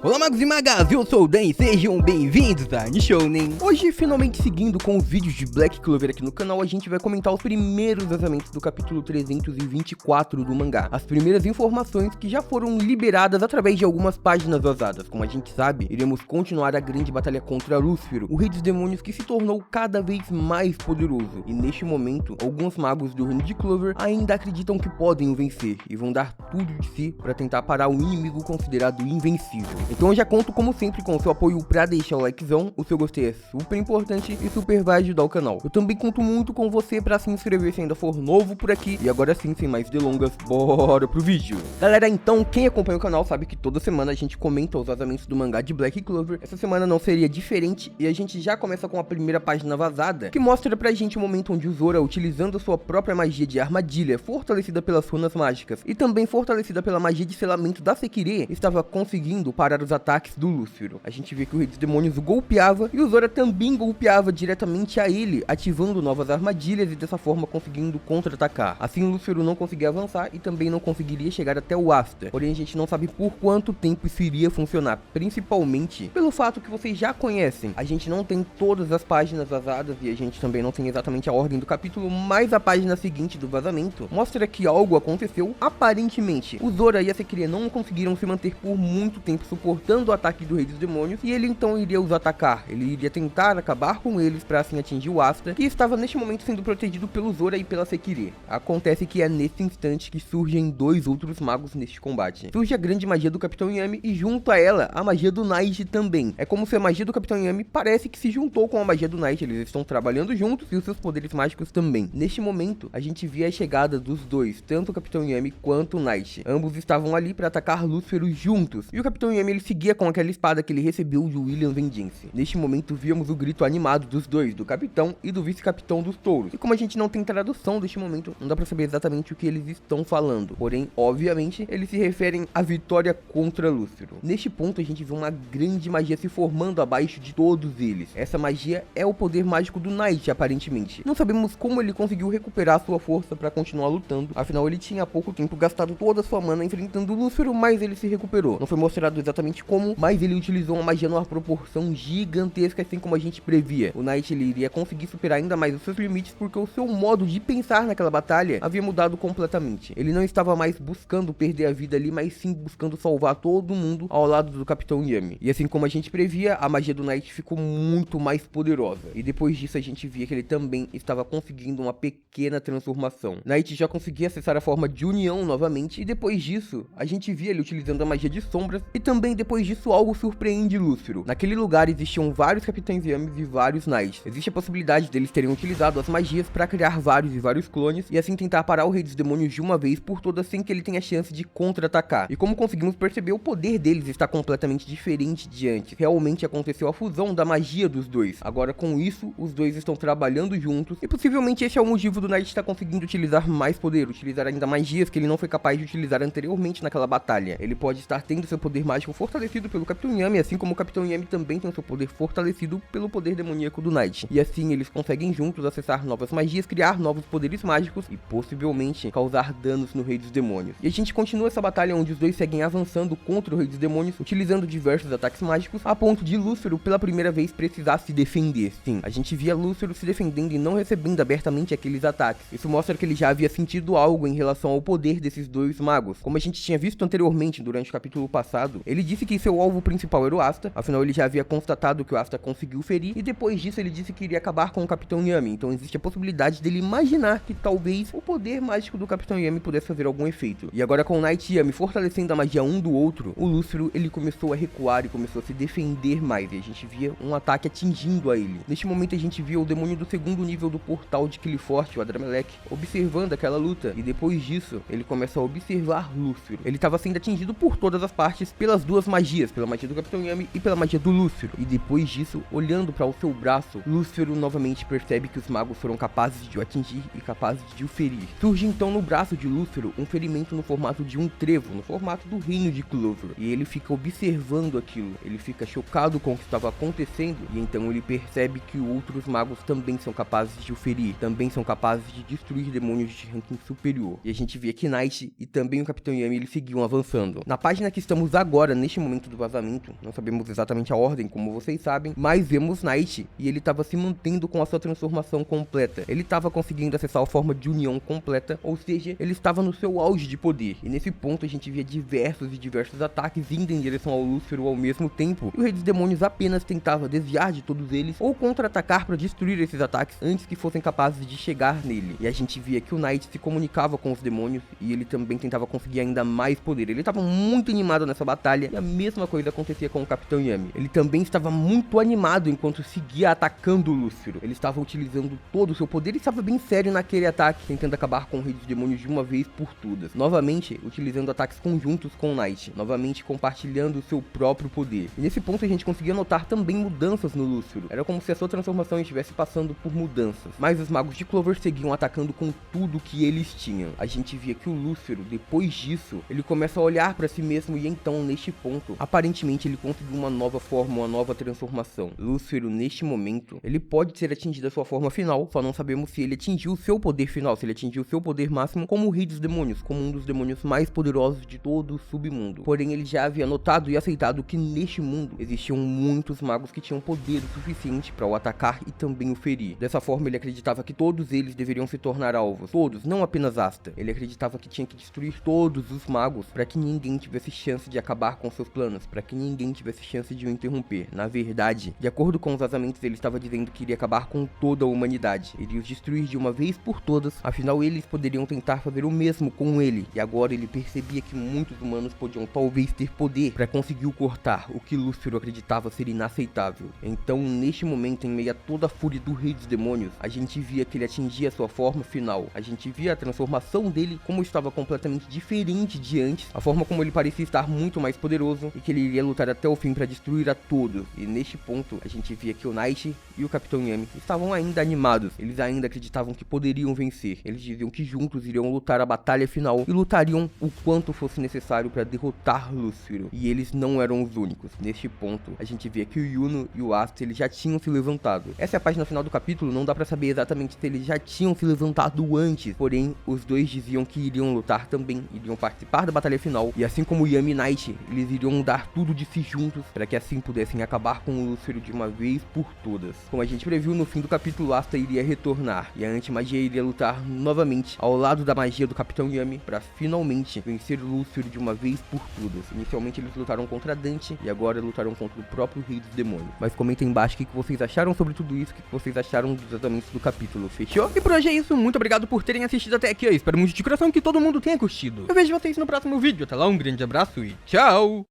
Olá magos e magas, eu sou o Dan e sejam bem-vindos a Nishounen. Hoje, finalmente seguindo com os vídeos de Black Clover aqui no canal, a gente vai comentar os primeiros vazamentos do capítulo 324 do mangá. As primeiras informações que já foram liberadas através de algumas páginas vazadas. Como a gente sabe, iremos continuar a grande batalha contra Lúcifer, o rei dos demônios que se tornou cada vez mais poderoso. E neste momento, alguns magos do reino de Clover ainda acreditam que podem o vencer e vão dar tudo de si para tentar parar o inimigo considerado invencível. Então eu já conto como sempre com o seu apoio pra deixar o likezão, o seu gostei é super importante e super vai ajudar o canal. Eu também conto muito com você pra se inscrever se ainda for novo por aqui. E agora sim, sem mais delongas, bora pro vídeo. Galera, então quem acompanha o canal sabe que toda semana a gente comenta os vazamentos do mangá de Black Clover. Essa semana não seria diferente e a gente já começa com a primeira página vazada, que mostra pra gente o momento onde o Zora, utilizando sua própria magia de armadilha, fortalecida pelas runas mágicas e também fortalecida pela magia de selamento da Sekirê, estava conseguindo parar os ataques do Lúcifer. A gente vê que o rei dos demônios o golpeava e o Zora também golpeava diretamente a ele, ativando novas armadilhas e dessa forma conseguindo contra-atacar. Assim o Lúcifer não conseguia avançar e também não conseguiria chegar até o Asta. Porém a gente não sabe por quanto tempo isso iria funcionar, principalmente pelo fato que vocês já conhecem. A gente não tem todas as páginas vazadas e a gente também não tem exatamente a ordem do capítulo, mas a página seguinte do vazamento mostra que algo aconteceu. Aparentemente, o Zora e a Sekirê não conseguiram se manter por muito tempo suportando o ataque do rei dos demônios e ele então iria os atacar. Ele iria tentar acabar com eles para assim atingir o Asta, que estava neste momento sendo protegido pelo Zora e pela Sekirê. Acontece que é nesse instante que surgem dois outros magos neste combate. Surge a grande magia do Capitão Yami e junto a ela a magia do Night também. É como se a magia do Capitão Yami parece que se juntou com a magia do Night. Eles estão trabalhando juntos e os seus poderes mágicos também. Neste momento a gente via a chegada dos dois, tanto o Capitão Yami quanto o Night. Ambos estavam ali para atacar Lúcifer juntos e o Capitão Yami ele seguia com aquela espada que ele recebeu de William Vengeance. Neste momento víamos o grito animado dos dois, do capitão e do vice-capitão dos touros. E como a gente não tem tradução deste momento, não dá pra saber exatamente o que eles estão falando. Porém, obviamente, eles se referem à vitória contra Lúcifer. Neste ponto a gente vê uma grande magia se formando abaixo de todos eles. Essa magia é o poder mágico do Night, aparentemente. Não sabemos como ele conseguiu recuperar sua força pra continuar lutando, afinal ele tinha há pouco tempo gastado toda a sua mana enfrentando Lúcifer, mas ele se recuperou. Não foi mostrado exatamente como, mas ele utilizou uma magia numa proporção gigantesca, assim como a gente previa. O Night ele iria conseguir superar ainda mais os seus limites porque o seu modo de pensar naquela batalha havia mudado completamente. Ele não estava mais buscando perder a vida ali, mas sim buscando salvar todo mundo ao lado do Capitão Yami. E assim como a gente previa, a magia do Night ficou muito mais poderosa. E depois disso a gente via que ele também estava conseguindo uma pequena transformação. Night já conseguia acessar a forma de união novamente e depois disso a gente via ele utilizando a magia de sombras e também depois disso algo surpreende Lúcifer. Naquele lugar existiam vários Capitães Yami e vários Knights. Existe a possibilidade deles terem utilizado as magias para criar vários e vários clones e assim tentar parar o rei dos demônios de uma vez por todas sem que ele tenha chance de contra-atacar. E como conseguimos perceber, o poder deles está completamente diferente de antes. Realmente aconteceu a fusão da magia dos dois. Agora com isso, os dois estão trabalhando juntos e possivelmente esse é o motivo do Knight estar conseguindo utilizar mais poder, utilizar ainda magias que ele não foi capaz de utilizar anteriormente naquela batalha. Ele pode estar tendo seu poder mágico fortalecido pelo Capitão Yami, assim como o Capitão Yami também tem o seu poder fortalecido pelo poder demoníaco do Night. E assim eles conseguem juntos acessar novas magias, criar novos poderes mágicos e possivelmente causar danos no Rei dos Demônios. E a gente continua essa batalha onde os dois seguem avançando contra o Rei dos Demônios, utilizando diversos ataques mágicos, a ponto de Lúcifer pela primeira vez precisar se defender. Sim, a gente via Lúcifer se defendendo e não recebendo abertamente aqueles ataques. Isso mostra que ele já havia sentido algo em relação ao poder desses dois magos. Como a gente tinha visto anteriormente durante o capítulo passado, ele disse que seu alvo principal era o Asta, afinal ele já havia constatado que o Asta conseguiu ferir, e depois disso ele disse que iria acabar com o Capitão Yami, então existe a possibilidade dele imaginar que talvez o poder mágico do Capitão Yami pudesse fazer algum efeito. E agora com o Night e Yami fortalecendo a magia um do outro, o Lúcifer ele começou a recuar e começou a se defender mais, e a gente via um ataque atingindo a ele. Neste momento a gente via o demônio do segundo nível do portal de Qliphort, o Adramelech, observando aquela luta, e depois disso ele começa a observar Lúcifer. Ele estava sendo atingido por todas as partes pelas duas magias, pela magia do Capitão Yami e pela magia do Lúcifer. E depois disso, olhando para o seu braço, Lúcifer novamente percebe que os magos foram capazes de o atingir e capazes de o ferir. Surge então no braço de Lúcifer um ferimento no formato de um trevo, no formato do reino de Clover. E ele fica observando aquilo, ele fica chocado com o que estava acontecendo e então ele percebe que outros magos também são capazes de o ferir, também são capazes de destruir demônios de ranking superior. E a gente vê que Night e também o Capitão Yami eles seguiam avançando. Na página que estamos agora, neste neste momento do vazamento, não sabemos exatamente a ordem, como vocês sabem, mas vemos Knight e ele estava se mantendo com a sua transformação completa. Ele estava conseguindo acessar a forma de união completa, ou seja, ele estava no seu auge de poder. E nesse ponto a gente via diversos ataques indo em direção ao Lúcifer ao mesmo tempo. E o Rei dos Demônios apenas tentava desviar de todos eles ou contra-atacar para destruir esses ataques antes que fossem capazes de chegar nele. E a gente via que o Knight se comunicava com os demônios e ele também tentava conseguir ainda mais poder. Ele estava muito animado nessa batalha e a mesma coisa acontecia com o Capitão Yami. Ele também estava muito animado enquanto seguia atacando o Lúcifer. Ele estava utilizando todo o seu poder e estava bem sério naquele ataque, tentando acabar com o Rei dos Demônios de uma vez por todas. Novamente, utilizando ataques conjuntos com o Knight, novamente compartilhando o seu próprio poder. E nesse ponto a gente conseguia notar também mudanças no Lúcifer. Era como se a sua transformação estivesse passando por mudanças. Mas os magos de Clover seguiam atacando com tudo que eles tinham. A gente via que o Lúcifer, depois disso, ele começa a olhar para si mesmo e então, neste ponto, aparentemente ele conseguiu uma nova forma, uma nova transformação. Lúcifer, neste momento, ele pode ter atingido a sua forma final, só não sabemos se ele atingiu o seu poder final, se ele atingiu o seu poder máximo como o Rei dos Demônios, como um dos demônios mais poderosos de todo o submundo. Porém, ele já havia notado e aceitado que neste mundo existiam muitos magos que tinham poder o suficiente para o atacar e também o ferir. Dessa forma, ele acreditava que todos eles deveriam se tornar alvos. Todos, não apenas Asta. Ele acreditava que tinha que destruir todos os magos para que ninguém tivesse chance de acabar com seus planos, para que ninguém tivesse chance de o interromper. Na verdade, de acordo com os vazamentos, ele estava dizendo que iria acabar com toda a humanidade. Iria os destruir de uma vez por todas, afinal eles poderiam tentar fazer o mesmo com ele. E agora ele percebia que muitos humanos podiam talvez ter poder para conseguir o cortar, o que Lúcifer acreditava ser inaceitável. Então, neste momento, em meio a toda a fúria do Rei dos Demônios, a gente via que ele atingia sua forma final. A gente via a transformação dele como estava completamente diferente de antes, a forma como ele parecia estar muito mais poderoso e que ele iria lutar até o fim para destruir a todos. E neste ponto, a gente via que o Knight e o Capitão Yami estavam ainda animados. Eles ainda acreditavam que poderiam vencer. Eles diziam que juntos iriam lutar a batalha final e lutariam o quanto fosse necessário para derrotar Lúcifer. E eles não eram os únicos. Neste ponto, a gente via que o Yuno e o Asta eles já tinham se levantado. Essa é a página final do capítulo, não dá para saber exatamente se eles já tinham se levantado antes. Porém, os dois diziam que iriam lutar também, iriam participar da batalha final. E assim como Yami e Knight, eles iriam dar tudo de si juntos para que assim pudessem acabar com o Lúcifer de uma vez por todas. Como a gente previu, no fim do capítulo, Asta iria retornar e a anti-magia iria lutar novamente ao lado da magia do Capitão Yami para finalmente vencer Lúcifer de uma vez por todas. Inicialmente eles lutaram contra Dante e agora lutaram contra o próprio Rei dos Demônios. Mas comentem embaixo o que vocês acharam sobre tudo isso, o que vocês acharam dos tratamentos do capítulo, fechou? E por hoje é isso, muito obrigado por terem assistido até aqui, eu espero muito de coração que todo mundo tenha curtido. Eu vejo vocês no próximo vídeo, até lá, um grande abraço e tchau!